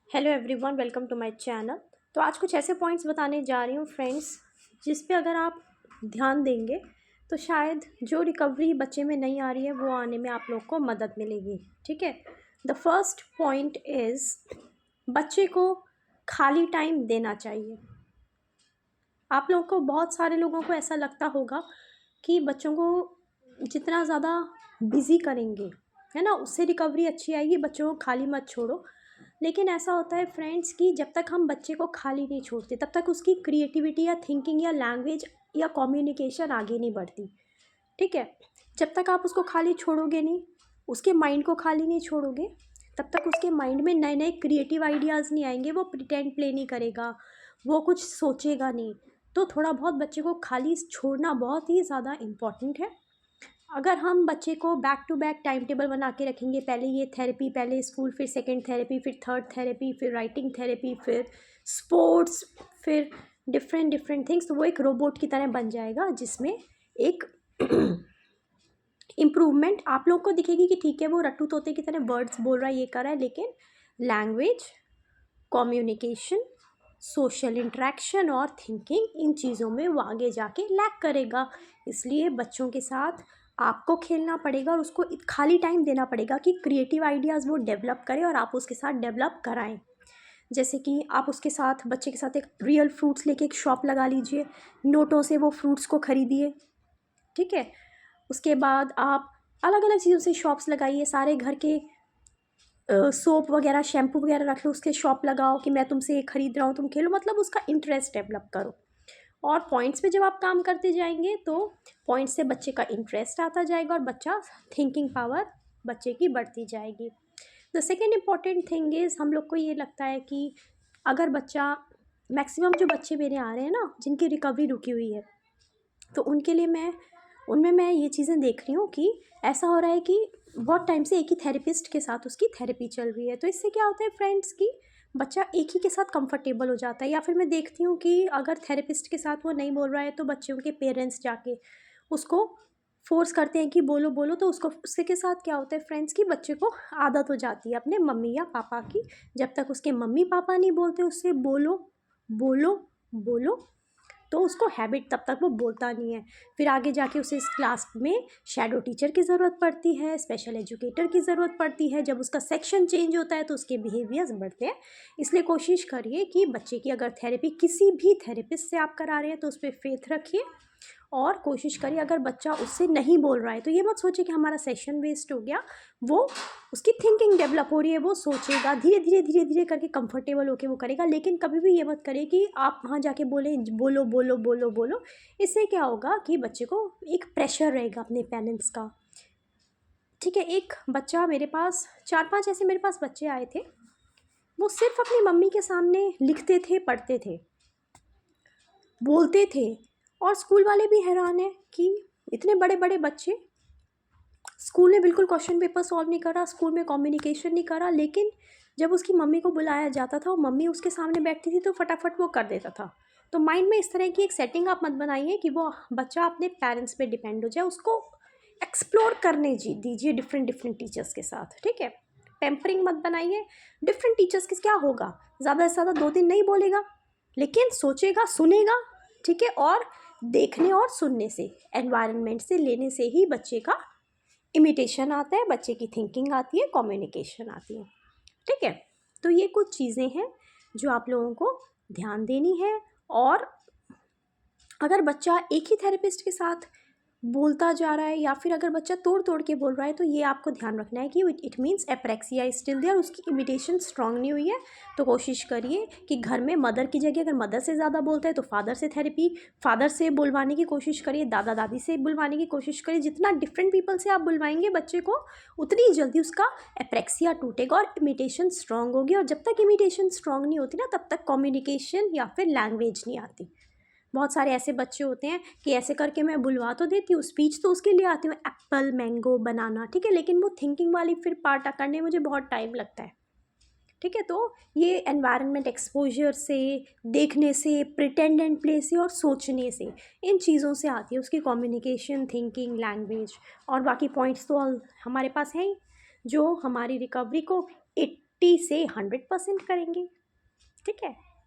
Hello everyone, welcome to my channel. तो आज कुछ ऐसे पॉइंट्स बताने जा रही हूँ फ्रेंड्स, जिस पे अगर आप ध्यान देंगे तो शायद जो रिकवरी बच्चे में नहीं आ रही है वो आने में आप लोग को मदद मिलेगी। ठीक है। द फर्स्ट पॉइंट इज़ बच्चे को खाली टाइम देना चाहिए। आप लोगों को, बहुत सारे लोगों को ऐसा लगता होगा कि बच्चों को जितना ज़्यादा बिज़ी करेंगे, है ना, उससे रिकवरी अच्छी आएगी, बच्चों को खाली मत छोड़ो। लेकिन ऐसा होता है फ्रेंड्स कि जब तक हम बच्चे को खाली नहीं छोड़ते तब तक उसकी क्रिएटिविटी या थिंकिंग या लैंग्वेज या कम्युनिकेशन आगे नहीं बढ़ती। ठीक है। जब तक आप उसको खाली छोड़ोगे नहीं, उसके माइंड को खाली नहीं छोड़ोगे, तब तक उसके माइंड में नए नए क्रिएटिव आइडियाज़ नहीं आएंगे। वो प्रिटेंड प्ले नहीं करेगा, वो कुछ सोचेगा नहीं। तो थोड़ा बहुत बच्चे को खाली छोड़ना बहुत ही ज़्यादा इम्पॉर्टेंट है। अगर हम बच्चे को back to back time table बना के रखेंगे, पहले ये थेरेपी, पहले स्कूल, फिर सेकंड थेरेपी, फिर थर्ड थेरेपी, फिर राइटिंग थेरेपी, फिर स्पोर्ट्स, फिर डिफरेंट डिफरेंट थिंग्स, तो वो एक रोबोट की तरह बन जाएगा जिसमें एक इम्प्रूवमेंट आप लोग को दिखेगी कि ठीक है वो रट्टू तोते की तरह वर्ड्स बोल रहा है, ये कर रहा है, लेकिन लैंग्वेज, कम्युनिकेशन, सोशल इंटरेक्शन और थिंकिंग, इन चीज़ों में वो आगे जाके लैक करेगा। इसलिए बच्चों के साथ आपको खेलना पड़ेगा और उसको खाली टाइम देना पड़ेगा कि क्रिएटिव आइडियाज़ वो डेवलप करे और आप उसके साथ डेवलप कराएं। जैसे कि आप उसके साथ, बच्चे के साथ एक रियल फ्रूट्स लेके एक शॉप लगा लीजिए, नोटों से वो फ्रूट्स को खरीदिए। ठीक है। उसके बाद आप अलग अलग चीज़ों से शॉप्स लगाइए, सारे घर के सोप वगैरह, शैम्पू वगैरह रख लो, उसके शॉप लगाओ कि मैं तुमसे ये खरीद रहा हूँ, तुम खेलो, मतलब उसका इंटरेस्ट डेवलप करो। और पॉइंट्स पे जब आप काम करते जाएंगे तो पॉइंट्स से बच्चे का इंटरेस्ट आता जाएगा और बच्चा, थिंकिंग पावर बच्चे की बढ़ती जाएगी। The second important thing is, हम लोग को ये लगता है कि अगर बच्चा, मैक्सिमम जो बच्चे मेरे आ रहे हैं ना जिनकी रिकवरी रुकी हुई है, तो उनके लिए उनमें मैं ये चीज़ें देख रही हूँ कि ऐसा हो रहा है कि बहुत टाइम से एक ही थेरेपिस्ट के साथ उसकी थेरेपी चल रही है। तो इससे क्या होता है फ्रेंड्स कि बच्चा एक ही के साथ कंफर्टेबल हो जाता है। या फिर मैं देखती हूँ कि अगर थेरेपिस्ट के साथ वो नहीं बोल रहा है तो बच्चों के पेरेंट्स जाके उसको फोर्स करते हैं कि बोलो बोलो, तो उसको, उसके के साथ क्या होता है फ्रेंड्स कि बच्चे को आदत हो जाती है अपने मम्मी या पापा की। जब तक उसके मम्मी पापा नहीं बोलते उससे बोलो बोलो बोलो, तो उसको हैबिट, तब तक वो बोलता नहीं है। फिर आगे जाके उसे इस क्लास में शैडो टीचर की ज़रूरत पड़ती है, स्पेशल एजुकेटर की ज़रूरत पड़ती है। जब उसका सेक्शन चेंज होता है तो उसके बिहेवियर्स बढ़ते हैं। इसलिए कोशिश करिए कि बच्चे की अगर थेरेपी किसी भी थेरेपिस्ट से आप करा रहे हैं तो उस पर फेथ रखिए और कोशिश करिए, अगर बच्चा उससे नहीं बोल रहा है तो ये मत सोचिए कि हमारा सेशन वेस्ट हो गया। वो, उसकी थिंकिंग डेवलप हो रही है, वो सोचेगा, धीरे धीरे धीरे धीरे करके कंफर्टेबल होके वो करेगा। लेकिन कभी भी ये मत करिए कि आप वहाँ जाके बोले बोलो बोलो बोलो बोलो। इससे क्या होगा कि बच्चे को एक प्रेशर रहेगा अपने पेरेंट्स का। ठीक है। एक बच्चा मेरे पास, 4-5 ऐसे मेरे पास बच्चे आए थे, वो सिर्फ अपनी मम्मी के सामने लिखते थे, पढ़ते थे, बोलते थे। और स्कूल वाले भी हैरान है कि इतने बड़े बड़े बच्चे, स्कूल में बिल्कुल क्वेश्चन पेपर सॉल्व नहीं करा, स्कूल में कम्युनिकेशन नहीं करा, लेकिन जब उसकी मम्मी को बुलाया जाता था और मम्मी उसके सामने बैठती थी तो फटाफट वो कर देता था। तो माइंड में इस तरह की एक सेटिंग आप मत बनाइए कि वो बच्चा अपने पेरेंट्स पे डिपेंड हो जाए। उसको एक्सप्लोर करने दीजिए डिफरेंट डिफरेंट टीचर्स के साथ। ठीक है। टेम्परिंग मत बनाइए। डिफरेंट टीचर्स के क्या होगा, ज़्यादा से ज़्यादा 2 दिन नहीं बोलेगा, लेकिन सोचेगा, सुनेगा। ठीक है। और देखने और सुनने से, एनवायरनमेंट से लेने से ही बच्चे का इमिटेशन आता है, बच्चे की थिंकिंग आती है, कम्युनिकेशन आती है। ठीक है। तो ये कुछ चीज़ें हैं जो आप लोगों को ध्यान देनी है। और अगर बच्चा एक ही थेरेपिस्ट के साथ बोलता जा रहा है या फिर अगर बच्चा तोड़ तोड़ के बोल रहा है तो ये आपको ध्यान रखना है कि it means apraxia is still there, उसकी इमिटेशन स्ट्रांग नहीं हुई है। तो कोशिश करिए कि घर में मदर की जगह अगर मदर से ज़्यादा बोलता है तो फादर से थेरेपी, फादर से बुलवाने की कोशिश करिए, दादा दादी से बुलवाने की कोशिश करिए। जितना डिफरेंट पीपल से आप बुलवाएंगे बच्चे को, उतनी जल्दी उसका एप्रेक्सिया टूटेगा और इमिटेशन स्ट्रांग होगी। और जब तक इमिटेशन स्ट्रांग नहीं होती ना, तब तक कम्युनिकेशन या फिर लैंग्वेज नहीं आती। बहुत सारे ऐसे बच्चे होते हैं कि ऐसे करके मैं बुलवा तो देती हूँ, स्पीच तो उसके लिए आती हूँ, एप्पल, मैंगो, बनाना, ठीक है, लेकिन वो थिंकिंग वाली फिर पार्ट करने में मुझे बहुत टाइम लगता है। ठीक है। तो ये एनवायरनमेंट एक्सपोजर से, देखने से, प्रिटेंड एंड प्ले से और सोचने से, इन चीज़ों से आती है उसकी कम्युनिकेशन, थिंकिंग, लैंग्वेज। और बाकी पॉइंट्स तो हमारे पास हैं ही जो हमारी रिकवरी को 80 से 100% करेंगे, ठीक है।